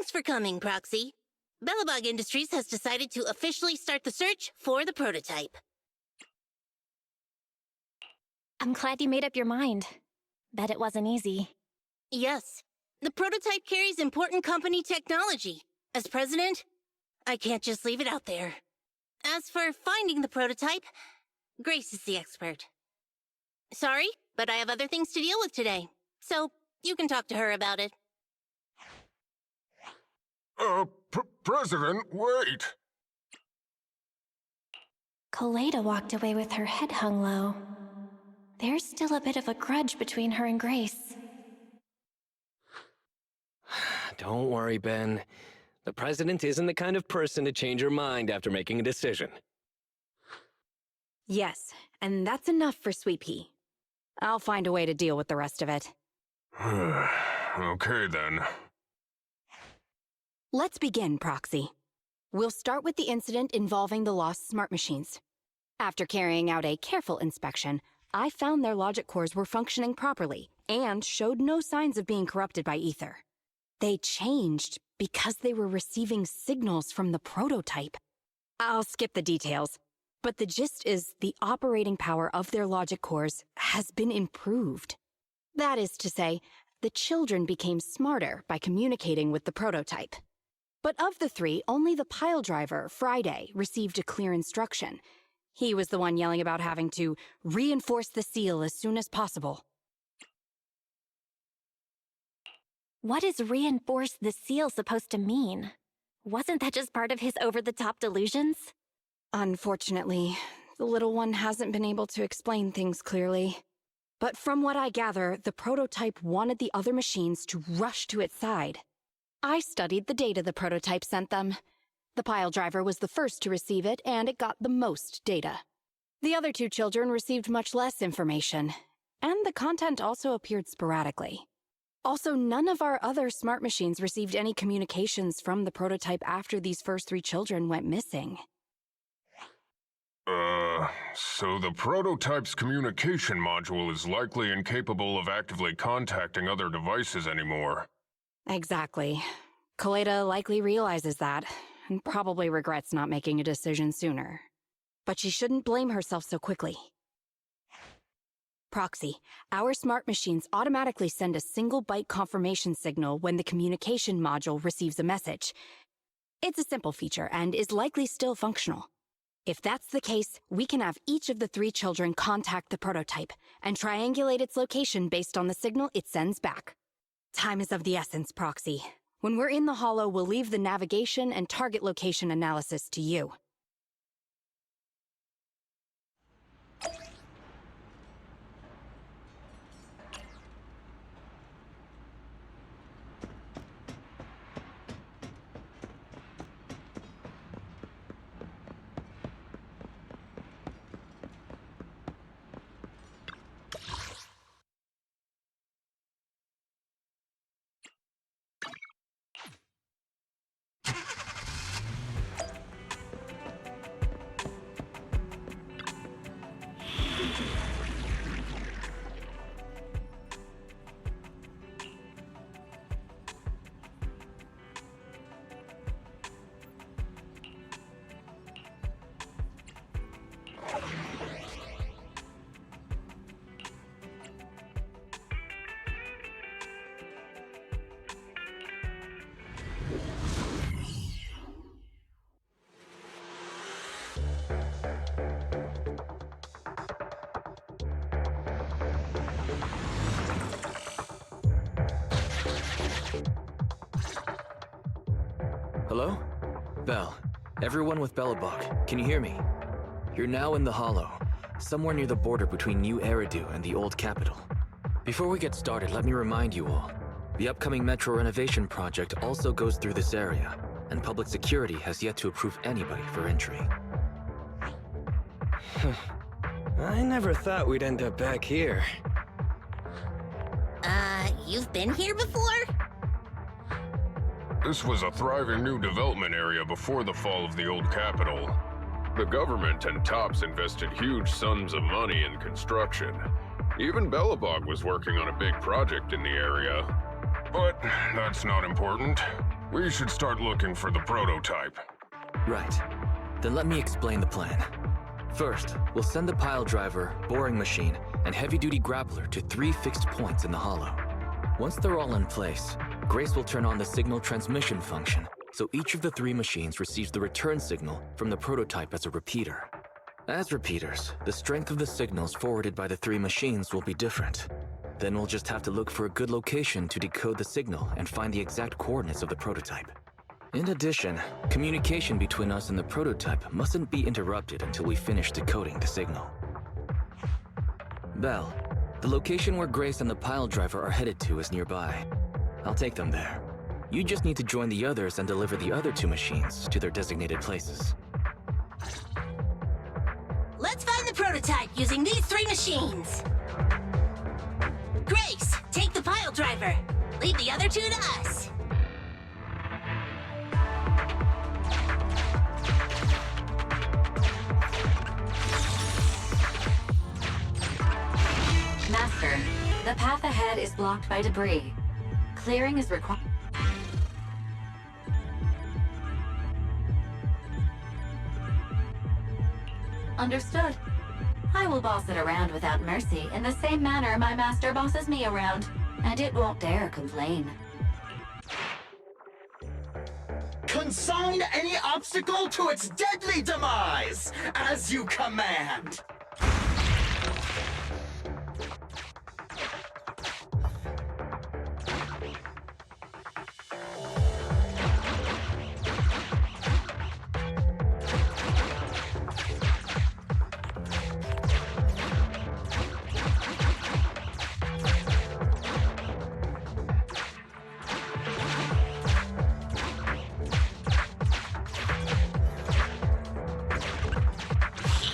Thanks for coming, Proxy. Bellabog Industries has decided to officially start the search for the prototype. I'm glad you made up your mind. Bet it wasn't easy. Yes, the prototype carries important company technology. As president, I can't just leave it out there. As for finding the prototype, Grace is the expert. Sorry, but I have other things to deal with today, so you can talk to her about it. President, wait! Colada walked away with her head hung low. There's still a bit of a grudge between her and Grace. Don't worry, Ben. The president isn't the kind of person to change her mind after making a decision. Yes, and that's enough for Sweet Pea. I'll find a way to deal with the rest of it. Okay, then. Let's begin, Proxy. We'll start with the incident involving the lost smart machines. After carrying out a careful inspection, I found their logic cores were functioning properly and showed no signs of being corrupted by ether. They changed because they were receiving signals from the prototype. I'll skip the details, but the gist is the operating power of their logic cores has been improved. That is to say, the children became smarter by communicating with the prototype. But of the three, only the pile driver, Friday, received a clear instruction. He was the one yelling about having to reinforce the seal as soon as possible. What is reinforce the seal supposed to mean? Wasn't that just part of his over-the-top delusions? Unfortunately, the little one hasn't been able to explain things clearly. But from what I gather, the prototype wanted the other machines to rush to its side. I studied the data the prototype sent them. The pile driver was the first to receive it, and it got the most data. The other two children received much less information, and the content also appeared sporadically. Also, none of our other smart machines received any communications from the prototype after these first three children went missing. So the prototype's communication module is likely incapable of actively contacting other devices anymore. Exactly. Colada likely realizes that, and probably regrets not making a decision sooner. But she shouldn't blame herself so quickly. Proxy, our smart machines automatically send a single byte confirmation signal when the communication module receives a message. It's a simple feature and is likely still functional. If that's the case, we can have each of the three children contact the prototype and triangulate its location based on the signal it sends back. Time is of the essence, Proxy. When we're in the Hollow, we'll leave the navigation and target location analysis to you. Hello? Bell. Everyone with Bellabog, can you hear me? You're now in the Hollow, somewhere near the border between New Eridu and the old capital. Before we get started, let me remind you all, the upcoming metro renovation project also goes through this area, and public security has yet to approve anybody for entry. I never thought we'd end up back here. You've been here before? This was a thriving new development area before the fall of the old capital. The government and TOPS invested huge sums of money in construction. Even Bellabog was working on a big project in the area. But that's not important. We should start looking for the prototype. Right. Then let me explain the plan. First, we'll send the pile driver, boring machine, and heavy-duty grappler to 3 fixed points in the hollow. Once they're all in place, Grace will turn on the signal transmission function, so each of the 3 machines receives the return signal from the prototype as a repeater. As repeaters, the strength of the signals forwarded by the 3 machines will be different. Then we'll just have to look for a good location to decode the signal and find the exact coordinates of the prototype. In addition, communication between us and the prototype mustn't be interrupted until we finish decoding the signal. Belle, the location where Grace and the pile driver are headed to is nearby. I'll take them there. You just need to join the others and deliver the other 2 machines to their designated places. Let's find the prototype using these 3 machines. Grace, take the pile driver. Leave the other 2 to us. Master, the path ahead is blocked by debris. Clearing is required. Understood. I will boss it around without mercy in the same manner my master bosses me around, and it won't dare complain. Consign any obstacle to its deadly demise, as you command!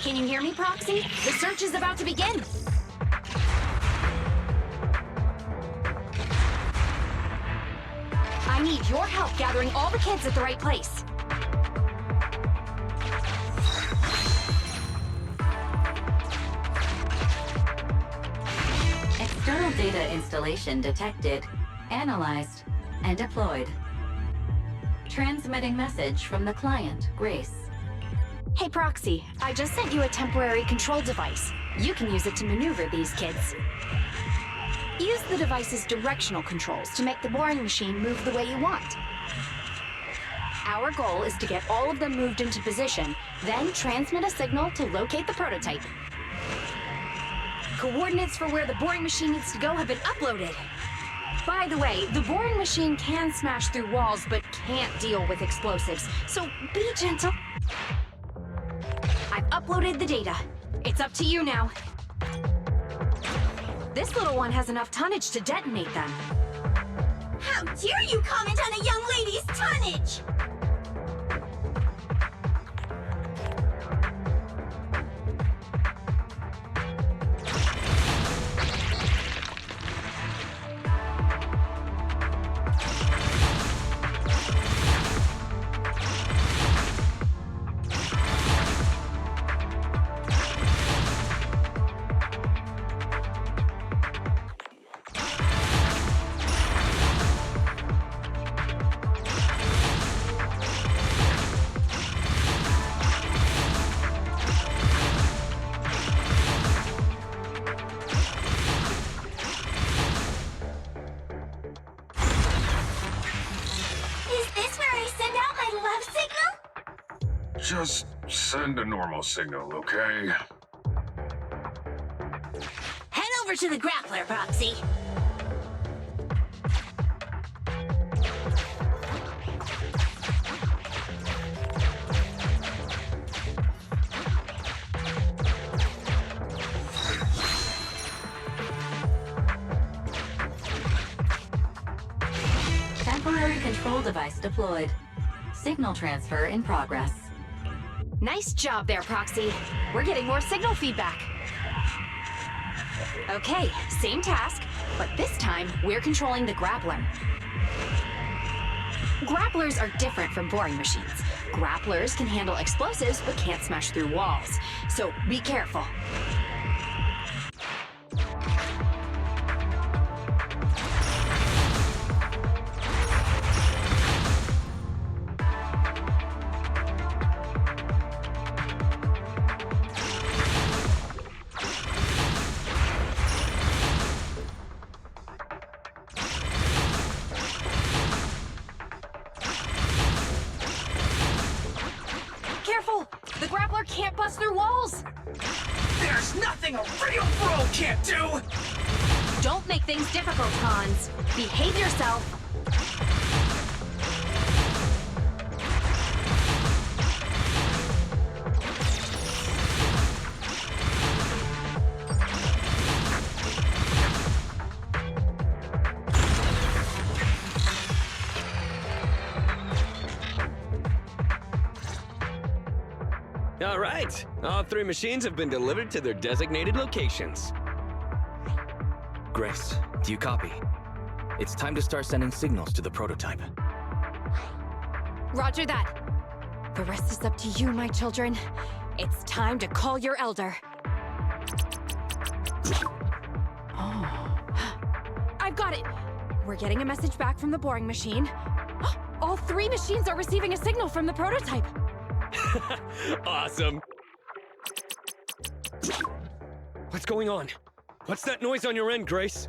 Can you hear me, Proxy? The search is about to begin. I need your help gathering all the kids at the right place. External data installation detected, analyzed, and deployed. Transmitting message from the client, Grace. Hey, Proxy, I just sent you a temporary control device. You can use it to maneuver these kids. Use the device's directional controls to make the boring machine move the way you want. Our goal is to get all of them moved into position, then transmit a signal to locate the prototype. Coordinates for where the boring machine needs to go have been uploaded. By the way, the boring machine can smash through walls, but can't deal with explosives, so be gentle. I've uploaded the data. It's up to you now. This little one has enough tonnage to detonate them. How dare you comment on a young lady's tonnage? Just send a normal signal, okay? Head over to the grappler, Proxy. Temporary control device deployed. Signal transfer in progress. Nice job there, Proxy. We're getting more signal feedback. Okay, same task, but this time we're controlling the grappler. Grapplers are different from boring machines. Grapplers can handle explosives but can't smash through walls, so be careful. The grappler can't bust through walls! There's nothing a real bro can't do! Don't make things difficult, Hans. Behave yourself. All right, all 3 machines have been delivered to their designated locations. Grace, do you copy? It's time to start sending signals to the prototype. Roger that. The rest is up to you, my children. It's time to call your elder. Oh. I've got it! We're getting a message back from the boring machine. All 3 machines are receiving a signal from the prototype. Awesome. What's going on? What's that noise on your end, Grace?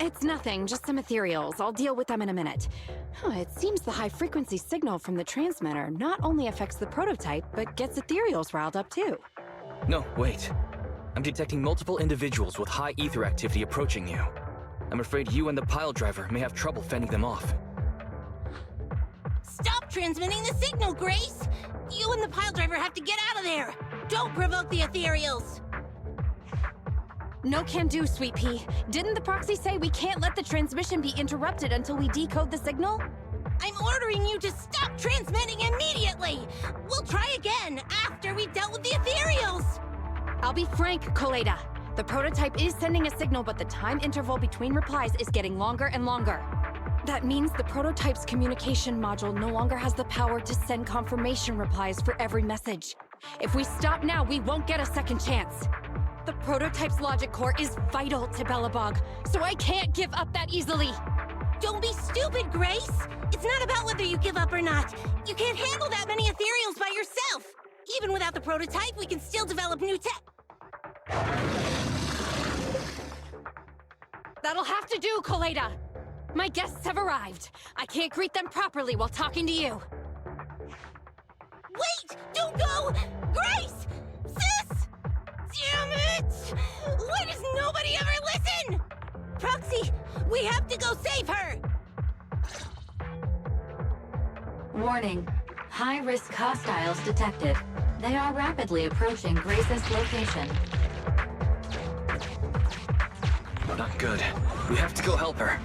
It's nothing, just some ethereals. I'll deal with them in a minute. It seems the high-frequency signal from the transmitter not only affects the prototype, but gets ethereals riled up too. No, wait. I'm detecting multiple individuals with high ether activity approaching you. I'm afraid you and the pile driver may have trouble fending them off. Stop transmitting the signal, Grace! You and the pile driver have to get out of there! Don't provoke the ethereals! No can do, Sweet Pea. Didn't the proxy say we can't let the transmission be interrupted until we decode the signal? I'm ordering you to stop transmitting immediately! We'll try again after we've dealt with the ethereals! I'll be frank, Koleda. The prototype is sending a signal, but the time interval between replies is getting longer and longer. That means the prototype's communication module no longer has the power to send confirmation replies for every message. If we stop now, we won't get a second chance. The prototype's logic core is vital to Belobog, so I can't give up that easily. Don't be stupid, Grace! It's not about whether you give up or not. You can't handle that many ethereals by yourself! Even without the prototype, we can still develop new tech. That'll have to do, Koleda! My guests have arrived. I can't greet them properly while talking to you. Wait! Don't go! Grace! Sis! Damn it! Why does nobody ever listen? Proxy, we have to go save her! Warning. High-risk hostiles detected. They are rapidly approaching Grace's location. Not good. We have to go help her.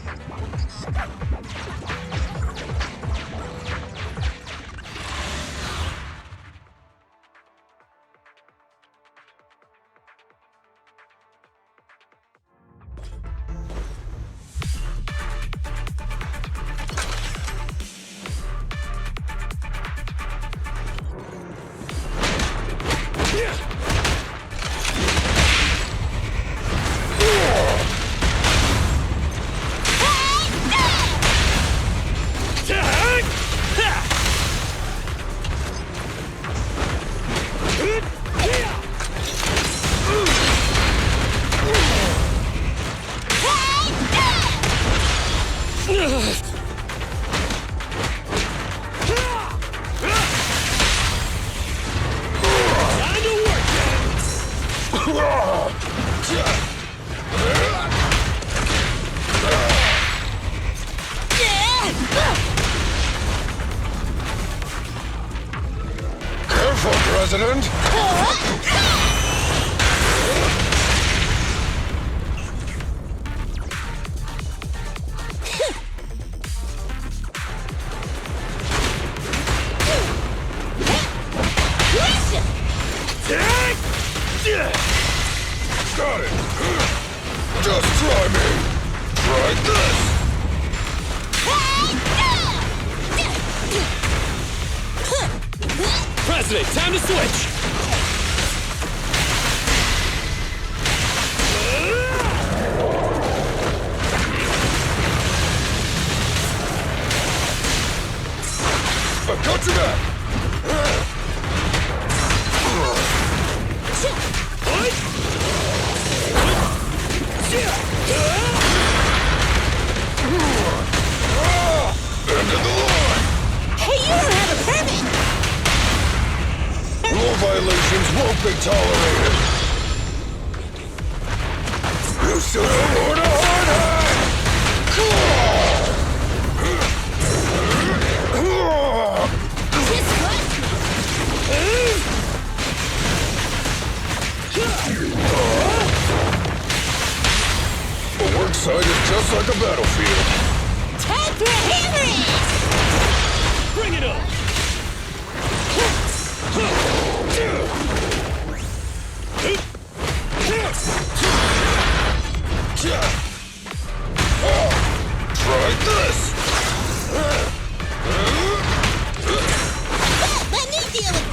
President? Got it! Just try me! Try this! President, time to switch! I've got you back! End of the line! Hey, you don't have a permit! Rule violation! won't be tolerated. You should have worn a hard hat! The work site is just like a battlefield. Time for a hammer! Bring it up! Try this! Let me deal with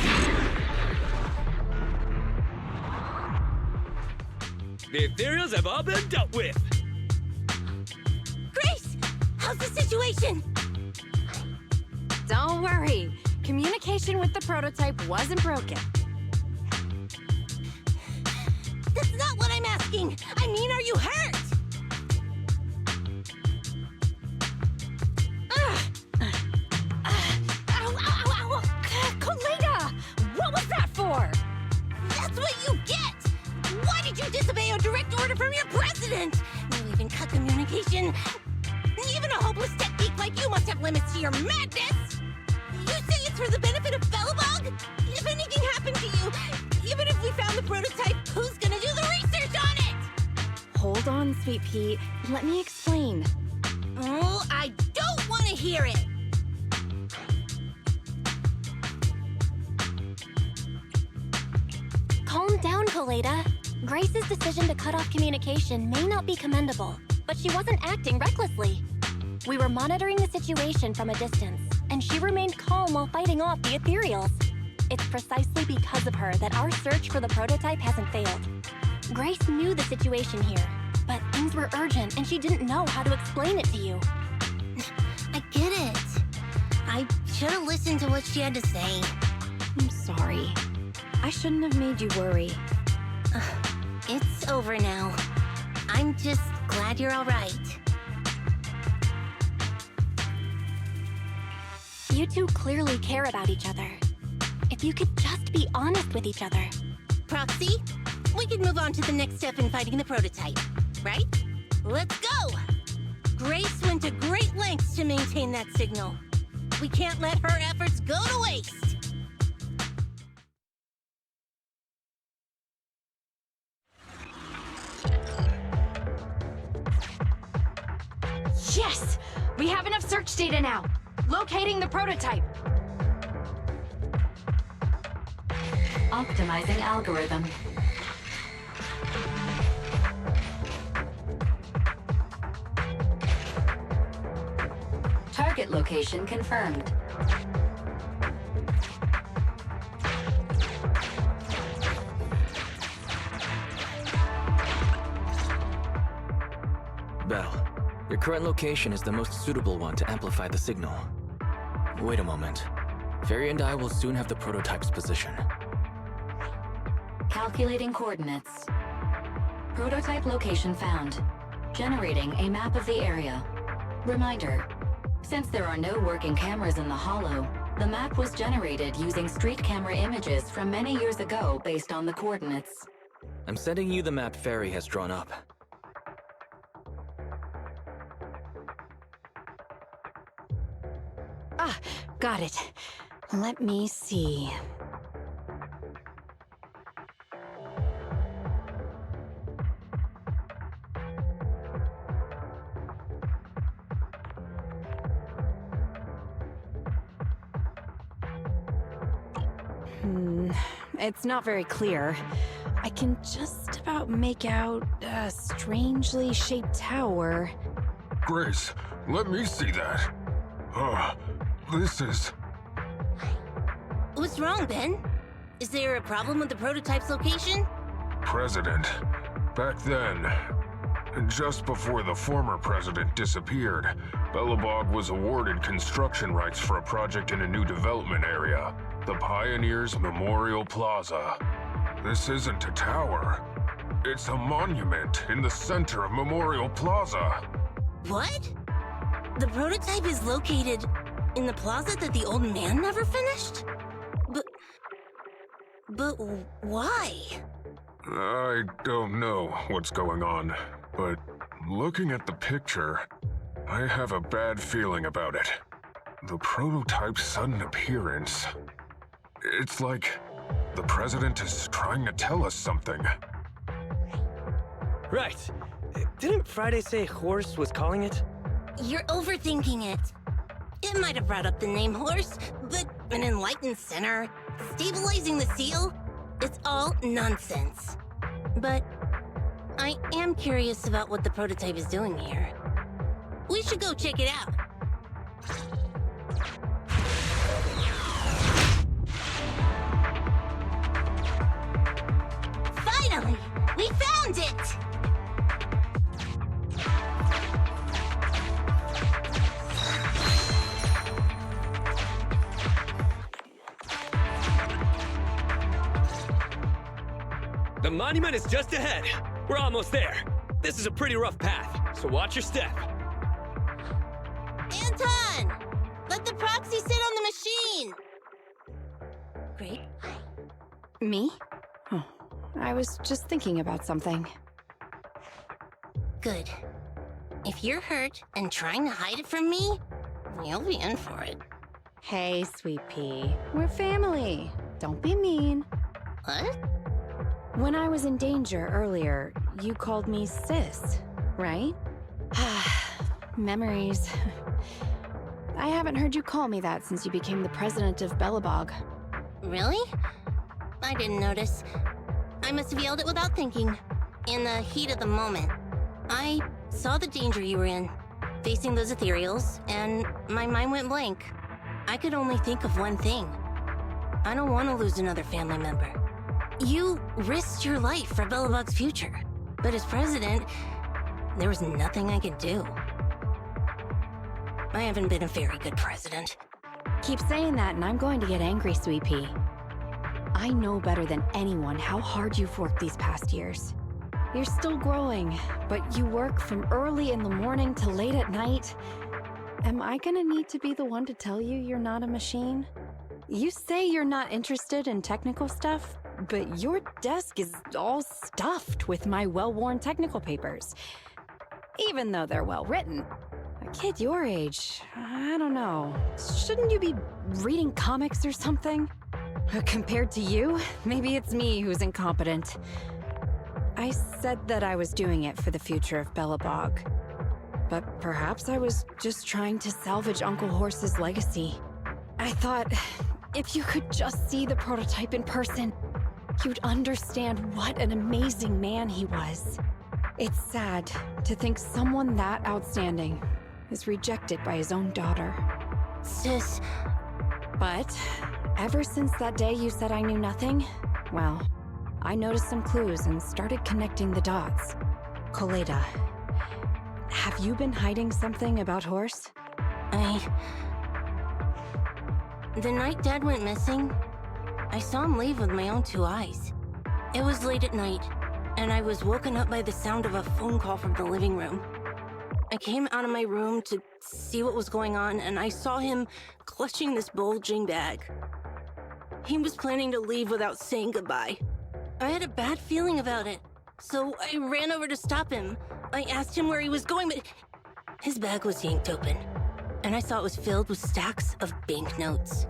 The ethereals have all been dealt with. Grace! How's the situation? Don't worry. Communication with the prototype wasn't broken. That's not what I'm asking! I mean, are you hurt? Ow, ow, ow, ow! Koleda! What was that for? That's what you get! Why did you disobey a direct order from your president? You even cut communication. Even a hopeless tech geek like you must have limits to your madness! You say it's for the benefit of Belobog? If anything happened to you, even if we found the prototype, who's gonna do the research on it? Hold on, Sweet Pea. Let me explain. Oh, I don't want to hear it! Calm down, Koleda. Grace's decision to cut off communication may not be commendable, but she wasn't acting recklessly. We were monitoring the situation from a distance, and she remained calm while fighting off the ethereals. It's precisely because of her that our search for the prototype hasn't failed. Grace knew the situation here, but things were urgent and she didn't know how to explain it to you. I get it. I should have listened to what she had to say. I'm sorry. I shouldn't have made you worry. It's over now. I'm just glad you're all right. You two clearly care about each other. If you could just be honest with each other. Proxy, we can move on to the next step in fighting the prototype, right? Let's go! Grace went to great lengths to maintain that signal. We can't let her efforts go to waste. Yes! We have enough search data now. Locating the prototype. Optimizing algorithm. Target location confirmed. Belle, your current location is the most suitable one to amplify the signal. Wait a moment. Fairy and I will soon have the prototype's position. Calculating coordinates. Prototype location found. Generating a map of the area. Reminder, since there are no working cameras in the hollow, the map was generated using street camera images from many years ago based on the coordinates. I'm sending you the map Fairy has drawn up. Ah, got it. Let me see. It's not very clear. I can just about make out a strangely shaped tower. Grace, let me see that. This is... What's wrong, Ben? Is there a problem with the prototype's location? President. Back then, just before the former president disappeared, Belobog was awarded construction rights for a project in a new development area, the Pioneers Memorial Plaza. This isn't a tower. It's a monument in the center of Memorial Plaza. What? The prototype is located in the plaza that the old man never finished? But why? I don't know what's going on, but looking at the picture, I have a bad feeling about it. The prototype's sudden appearance. It's like the president is trying to tell us something. Right. Didn't Friday say Horse was calling it? You're overthinking it. It might have brought up the name Horse, but an enlightened center, stabilizing the seal, it's all nonsense. But I am curious about what the prototype is doing here. We should go check it out. Finally! We found it! The monument is just ahead. We're almost there. This is a pretty rough path, so watch your step. Anton! Let the proxy sit on the machine! Great. Me? Oh, I was just thinking about something. Good. If you're hurt and trying to hide it from me, you'll be in for it. Hey, Sweet Pea. We're family. Don't be mean. What? When I was in danger earlier, you called me sis, right? Memories. I haven't heard you call me that since you became the president of Belobog. Really? I didn't notice. I must have yelled it without thinking. In the heat of the moment. I saw the danger you were in, facing those ethereals, and my mind went blank. I could only think of one thing. I don't want to lose another family member. You risked your life for Belobog's future, but as president, there was nothing I could do. I haven't been a very good president. Keep saying that and I'm going to get angry, Sweet Pea. I know better than anyone how hard you've worked these past years. You're still growing, but you work from early in the morning to late at night. Am I gonna need to be the one to tell you you're not a machine? You say you're not interested in technical stuff, but your desk is all stuffed with my well-worn technical papers. Even though they're well-written. A kid your age, I don't know. Shouldn't you be reading comics or something? Compared to you, maybe it's me who's incompetent. I said that I was doing it for the future of Belobog. But perhaps I was just trying to salvage Uncle Horse's legacy. I thought, if you could just see the prototype in person, you'd understand what an amazing man he was. It's sad to think someone that outstanding is rejected by his own daughter. Sis, But ever since that day you said I knew nothing, well, I noticed some clues and started connecting the dots. Koleda, have you been hiding something about Horse? The night Dad went missing, I saw him leave with my own two eyes. It was late at night, and I was woken up by the sound of a phone call from the living room. I came out of my room to see what was going on, and I saw him clutching this bulging bag. He was planning to leave without saying goodbye. I had a bad feeling about it, so I ran over to stop him. I asked him where he was going, but his bag was yanked open, and I saw it was filled with stacks of banknotes.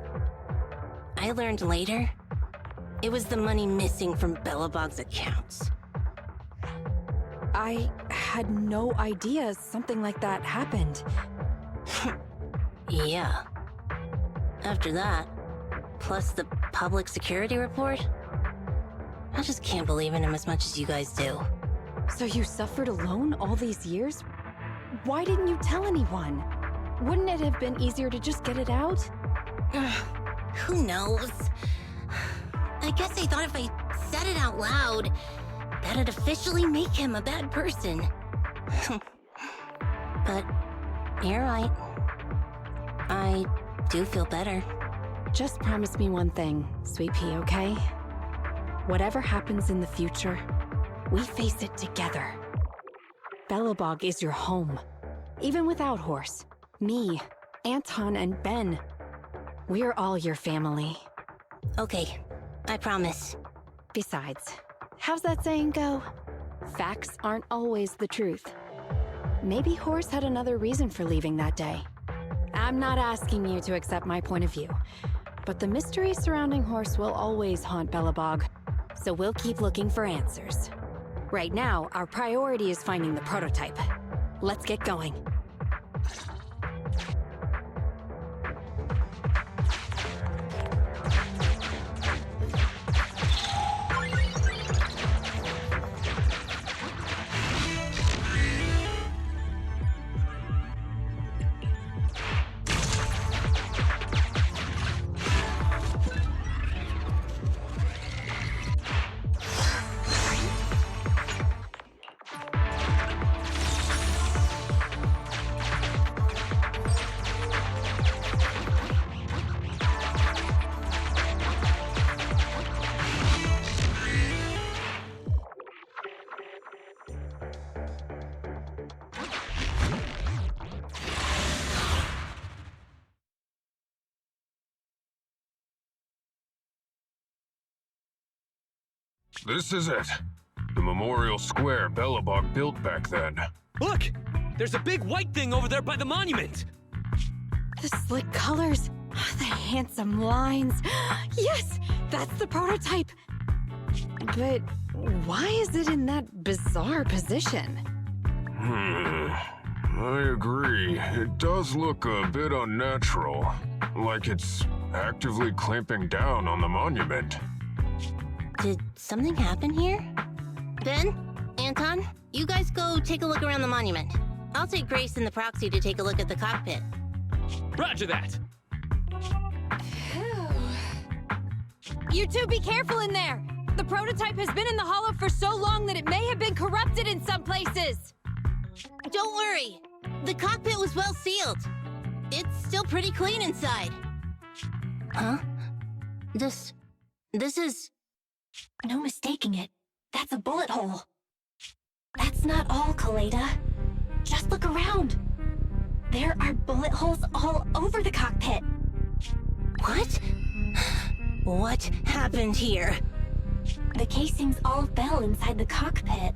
I learned later, it was the money missing from Belobog's accounts. I had no idea something like that happened. Yeah. After that, plus the public security report, I just can't believe in him as much as you guys do. So you suffered alone all these years? Why didn't you tell anyone? Wouldn't it have been easier to just get it out? Who knows? I guess I thought if I said it out loud, that'd officially make him a bad person. But you're right. I do feel better. Just promise me one thing, Sweet Pea, okay? Whatever happens in the future, we face it together. Belobog is your home. Even without Horse, me, Anton, and Ben. We're all your family. Okay, I promise. Besides, how's that saying go? Facts aren't always the truth. Maybe Horse had another reason for leaving that day. I'm not asking you to accept my point of view, but the mystery surrounding Horse will always haunt Belobog, so we'll keep looking for answers. Right now, our priority is finding the prototype. Let's get going. This is it. The memorial square Belobog built back then. Look! There's a big white thing over there by the monument! The slick colors, the handsome lines. Yes, that's the prototype. But why is it in that bizarre position? I agree. It does look a bit unnatural. Like it's actively clamping down on the monument. Did something happen here? Ben? Anton? You guys go take a look around the monument. I'll take Grace and the proxy to take a look at the cockpit. Roger that! You two be careful in there! The prototype has been in the hollow for so long that it may have been corrupted in some places! Don't worry. The cockpit was well sealed. It's still pretty clean inside. Huh? This is... No mistaking it. That's a bullet hole. That's not all, Kaleda. Just look around. There are bullet holes all over the cockpit. What? What happened here? The casings all fell inside the cockpit.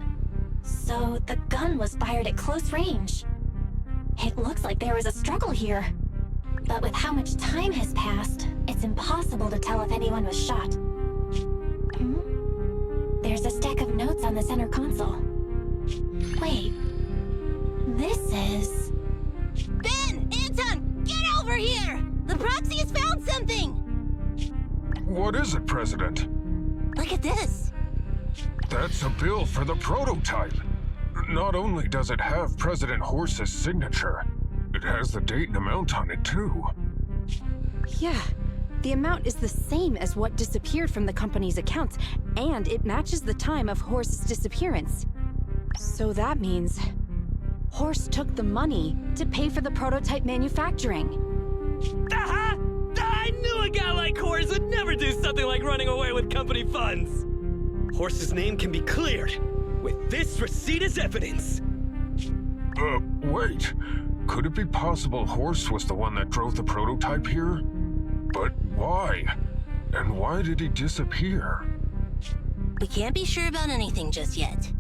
So the gun was fired at close range. It looks like there was a struggle here. But with how much time has passed, it's impossible to tell if anyone was shot. There's a stack of notes on the center console. Wait. This is... Ben! Anton! Get over here! The proxy has found something! What is it, President? Look at this. That's a bill for the prototype. Not only does it have President Horse's signature, it has the date and amount on it, too. Yeah, the amount is the same as what disappeared from the company's accounts, and it matches the time of Horse's disappearance. So that means Horse took the money to pay for the prototype manufacturing. Aha! I knew a guy like Horse would never do something like running away with company funds! Horse's name can be cleared, with this receipt as evidence. Wait. Could it be possible Horse was the one that drove the prototype here? But why? And why did he disappear? We can't be sure about anything just yet.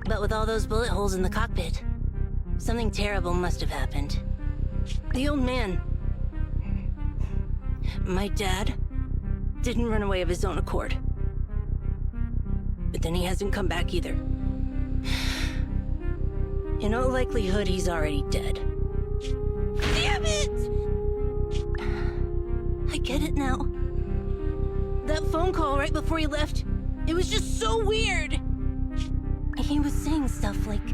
But with all those bullet holes in the cockpit, something terrible must have happened. The old man... my dad didn't run away of his own accord. But then he hasn't come back either. In all likelihood, he's already dead. Damn it! I get it now. That phone call right before he left, it was just so weird. He was saying stuff like,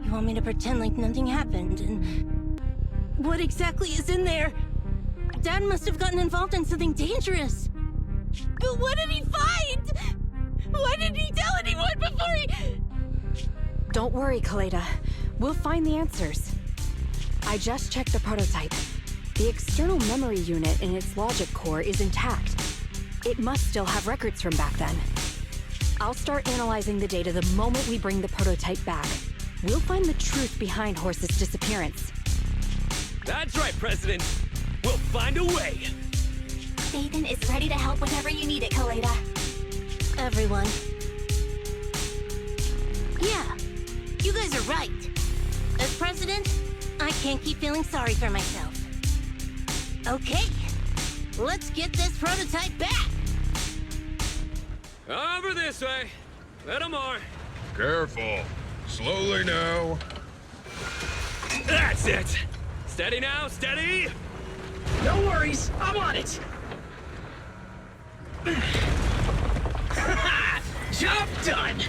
you want me to pretend like nothing happened, and... what exactly is in there? Dad must have gotten involved in something dangerous. But what did he find? Why didn't he tell anyone before he... Don't worry, Kaleda. We'll find the answers. I just checked the prototype. The external memory unit in its logic core is intact. It must still have records from back then. I'll start analyzing the data the moment we bring the prototype back. We'll find the truth behind Horse's disappearance. That's right, President. We'll find a way. Dathan is ready to help whenever you need it, Kaleda. Everyone. Yeah, you guys are right. As president, I can't keep feeling sorry for myself. Okay, let's get this prototype back! Over this way. Little more. Careful. Slowly now. That's it. Steady now, steady. No worries, I'm on it. Job done.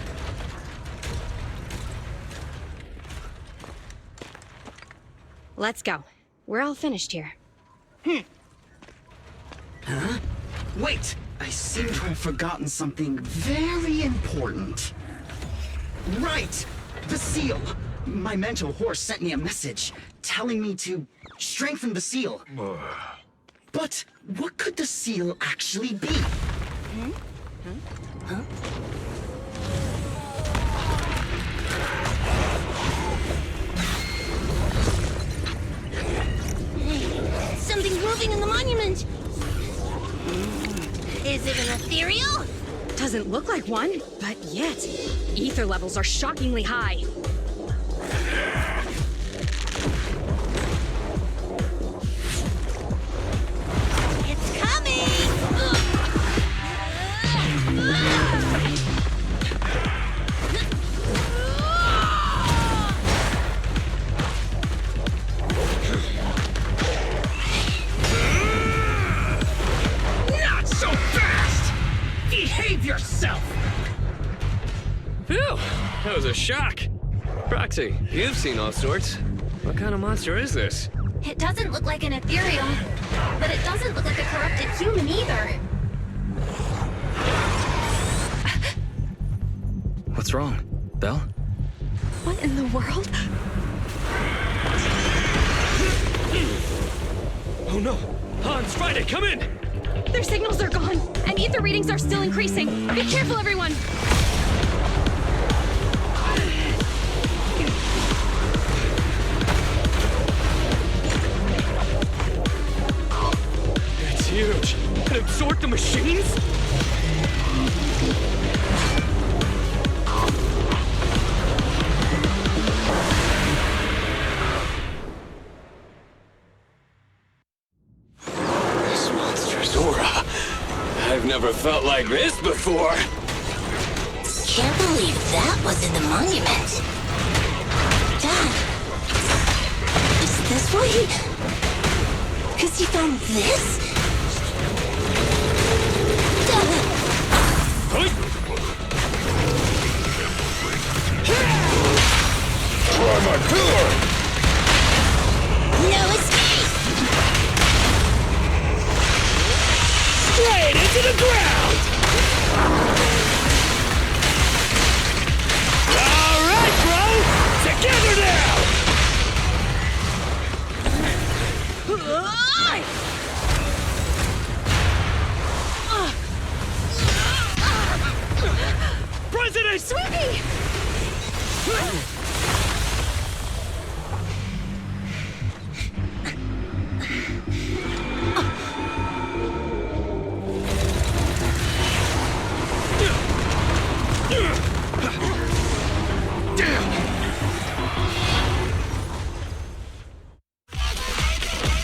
Let's go. We're all finished here. Huh? Wait! I seem to have forgotten something very important. Right! The seal! My mental horse sent me a message, telling me to strengthen the seal. But what could the seal actually be? Something's moving in the monument! Is it an ethereal? Doesn't look like one, but yet, ether levels are shockingly high. It's coming! Not so fast! Behave yourself! Phew, that was a shock. Proxy, you've seen all sorts. What kind of monster is this? It doesn't look like an ethereal, but it doesn't look like a corrupted human either. What's wrong? Belle? What in the world? Oh no! Hans, Friday, come in! Their signals are gone, and ether readings are still increasing. Be careful, everyone! It's huge. It absorbed the machines? This monster's aura. I've never felt like this before. Can't believe that was in the monument. Dad, is this why he... 'Cause he found this? Try my pillar! No escape! Straight into the ground! All right, bro! Together now! President! Sweepy!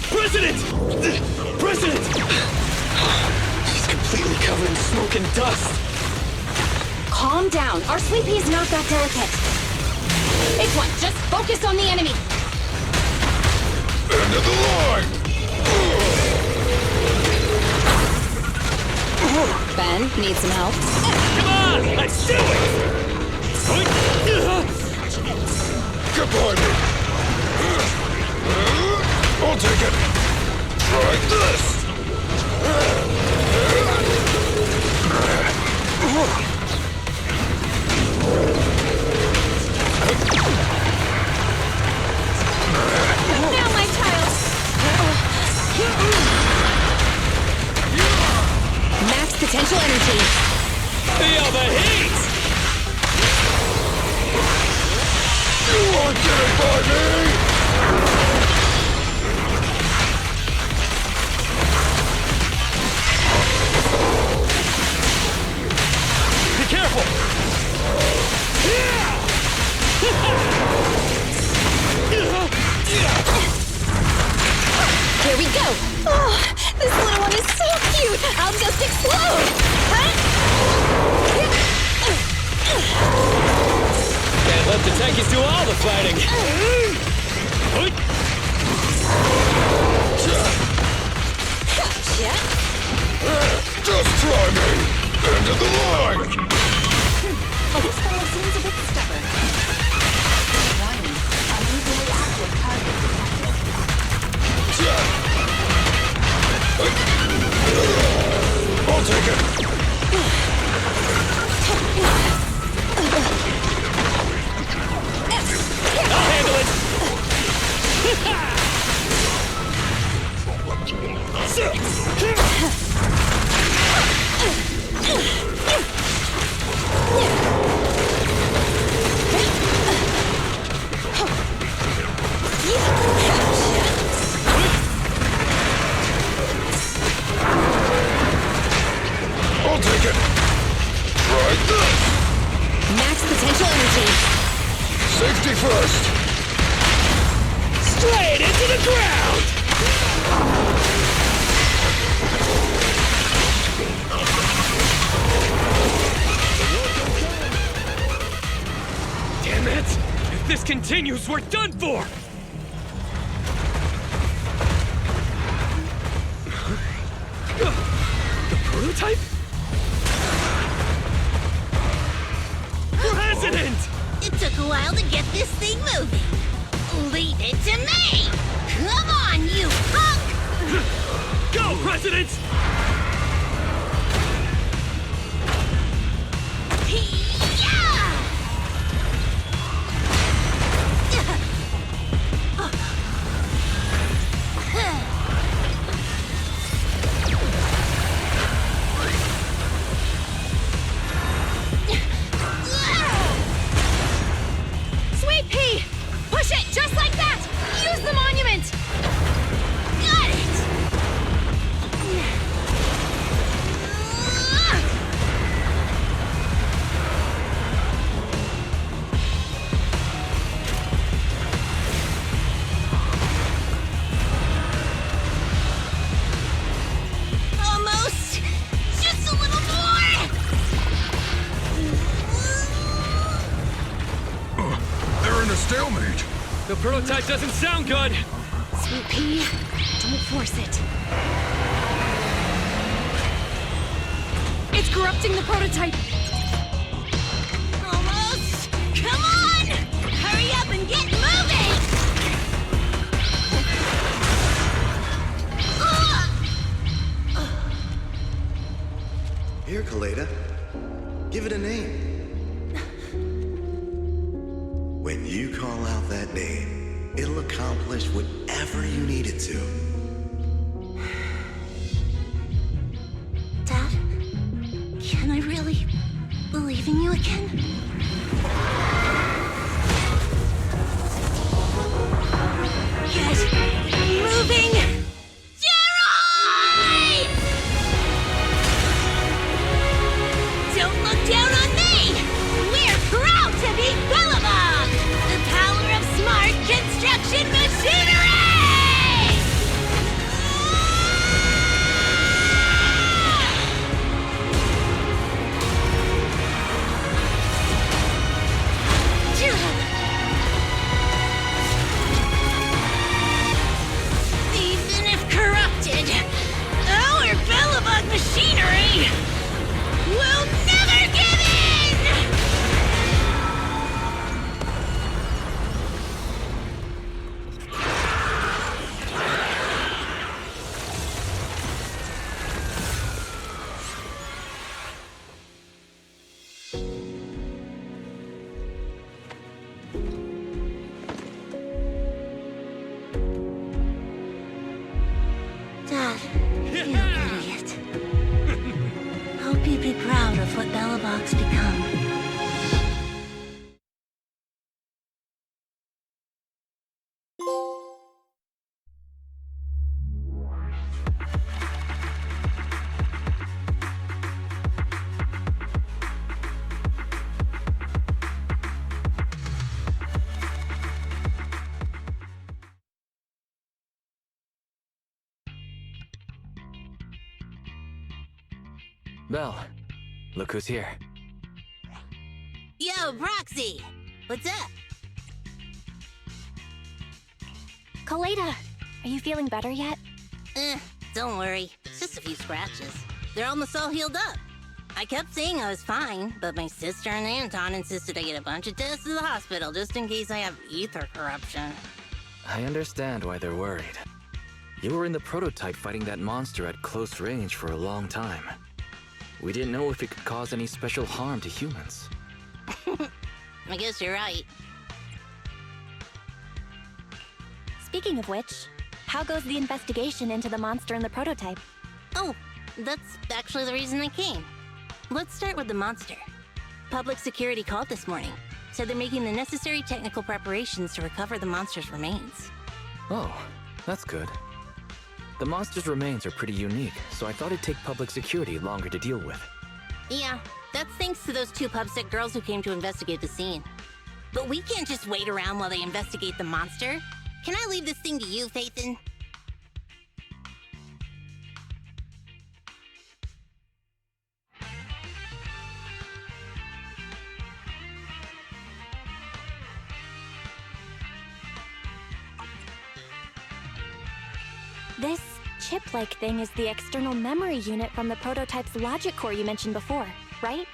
President! President! He's completely covered in smoke and dust. Calm down. Our Sleepy is not that delicate. It's one. Just focus on the enemy. End of the line! Ben, need some help? Come on! Let's do it! Get by me! I'll take it! Try this! Now, my child! Max potential energy. Feel the heat! You won't get it by me! the tankies do all the fighting. Just try me! End of the line! This fellow seems a bit stubborn. Warning, unusually active target detected. I'll take it! I'll handle it! I'll take it! Try this! Max potential energy. Safety first! Straight into the ground! Damn it! If this continues, we're done for! The prototype? President! It took a while to get this thing moving. Leave it to me! Come on, you punk! Go, President! Sweet pea! Push it just like that! Use the monument! Got it! Almost! Just a little more! They're in a stalemate! The prototype doesn't sound good! Sweet pea, don't force it. It's corrupting the prototype! Almost! Come on! Hurry up and get moving! Here, Kaleda. Give it a name. When you call out that name, it'll accomplish whatever you need it to. Dad, can I really believe in you again? Get moving! Gerard! Don't look down on me! We're proud to be Bellabog! The power of smart construction machinery! Even if corrupted, our Bellabog machinery will never give in! Dad, you idiot. Hope you'd be proud of what Bellabog's become. Belle, look who's here. Yo, Proxy! What's up? Kaleda, are you feeling better yet? Don't worry. It's just a few scratches. They're almost all healed up. I kept saying I was fine, but my sister and Anton insisted I get a bunch of tests at the hospital just in case I have ether corruption. I understand why they're worried. You were in the prototype fighting that monster at close range for a long time. We didn't know if it could cause any special harm to humans. I guess you're right. Speaking of which, how goes the investigation into the monster in the prototype? Oh, that's actually the reason I came. Let's start with the monster. Public security called this morning. Said they're making the necessary technical preparations to recover the monster's remains. Oh, that's good. The monster's remains are pretty unique, so I thought it'd take public security longer to deal with. Yeah, that's thanks to those two pubsec girls who came to investigate the scene. But we can't just wait around while they investigate the monster. Can I leave this thing to you, Phaethon? This chip-like thing is the external memory unit from the prototype's logic core you mentioned before, right?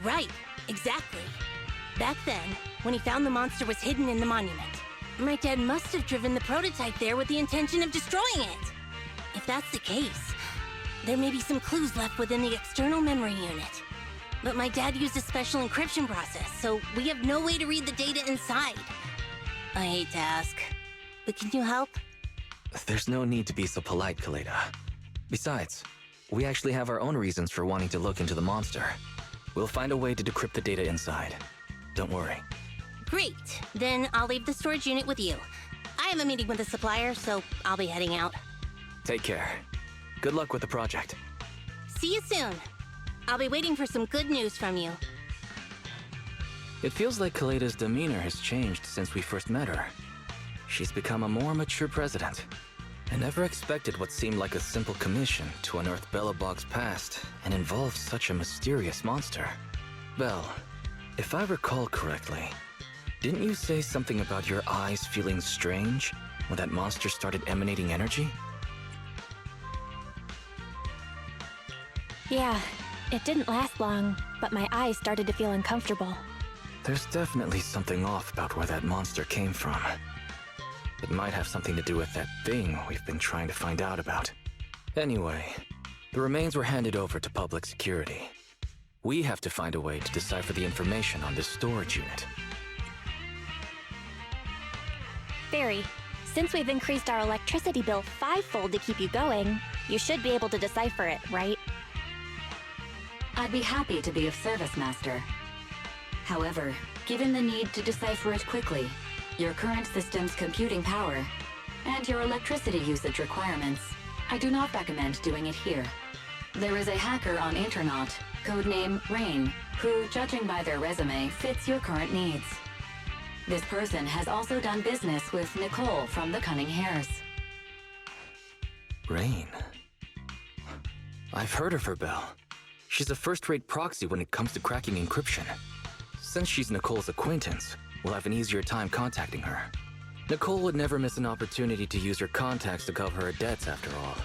Right, exactly. Back then, when he found the monster was hidden in the monument, my dad must have driven the prototype there with the intention of destroying it. If that's the case, there may be some clues left within the external memory unit. But my dad used a special encryption process, so we have no way to read the data inside. I hate to ask, but can you help? There's no need to be so polite, Kaleda. Besides, we actually have our own reasons for wanting to look into the monster. We'll find a way to decrypt the data inside. Don't worry. Great. Then I'll leave the storage unit with you. I have a meeting with the supplier, so I'll be heading out. Take care. Good luck with the project. See you soon. I'll be waiting for some good news from you. It feels like Kaleda's demeanor has changed since we first met her. She's become a more mature president. I never expected what seemed like a simple commission to unearth Belobog's past and involve such a mysterious monster. Belle, if I recall correctly, didn't you say something about your eyes feeling strange when that monster started emanating energy? Yeah, it didn't last long, but my eyes started to feel uncomfortable. There's definitely something off about where that monster came from. It might have something to do with that thing we've been trying to find out about. Anyway, the remains were handed over to public security. We have to find a way to decipher the information on this storage unit. Fairy, since we've increased our electricity bill 5-fold to keep you going, you should be able to decipher it, right? I'd be happy to be of service, Master. However, given the need to decipher it quickly, your current system's computing power, and your electricity usage requirements, I do not recommend doing it here. There is a hacker on Internaut, codename Rain, who, judging by their resume, fits your current needs. This person has also done business with Nicole from the Cunning Hares. Rain. I've heard of her, Belle. She's a first-rate proxy when it comes to cracking encryption. Since she's Nicole's acquaintance, we'll have an easier time contacting her. Nicole would never miss an opportunity to use her contacts to cover her debts, after all.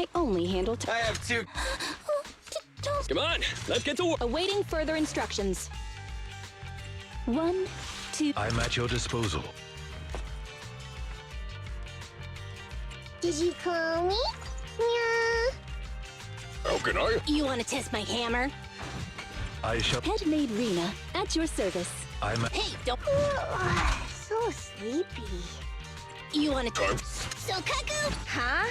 I only handle I have two. Don't. Come on, let's get to work. Awaiting further instructions. 1, 2. I'm at your disposal. Did you call me? Yeah. How can I? You want to test my hammer? I shall. Headmaid Rena, at your service. I'm. Hey, don't. So sleepy. You want to So cuckoo? Huh?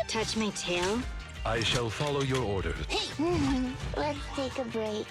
Touch my tail? I shall follow your orders. Let's take a break.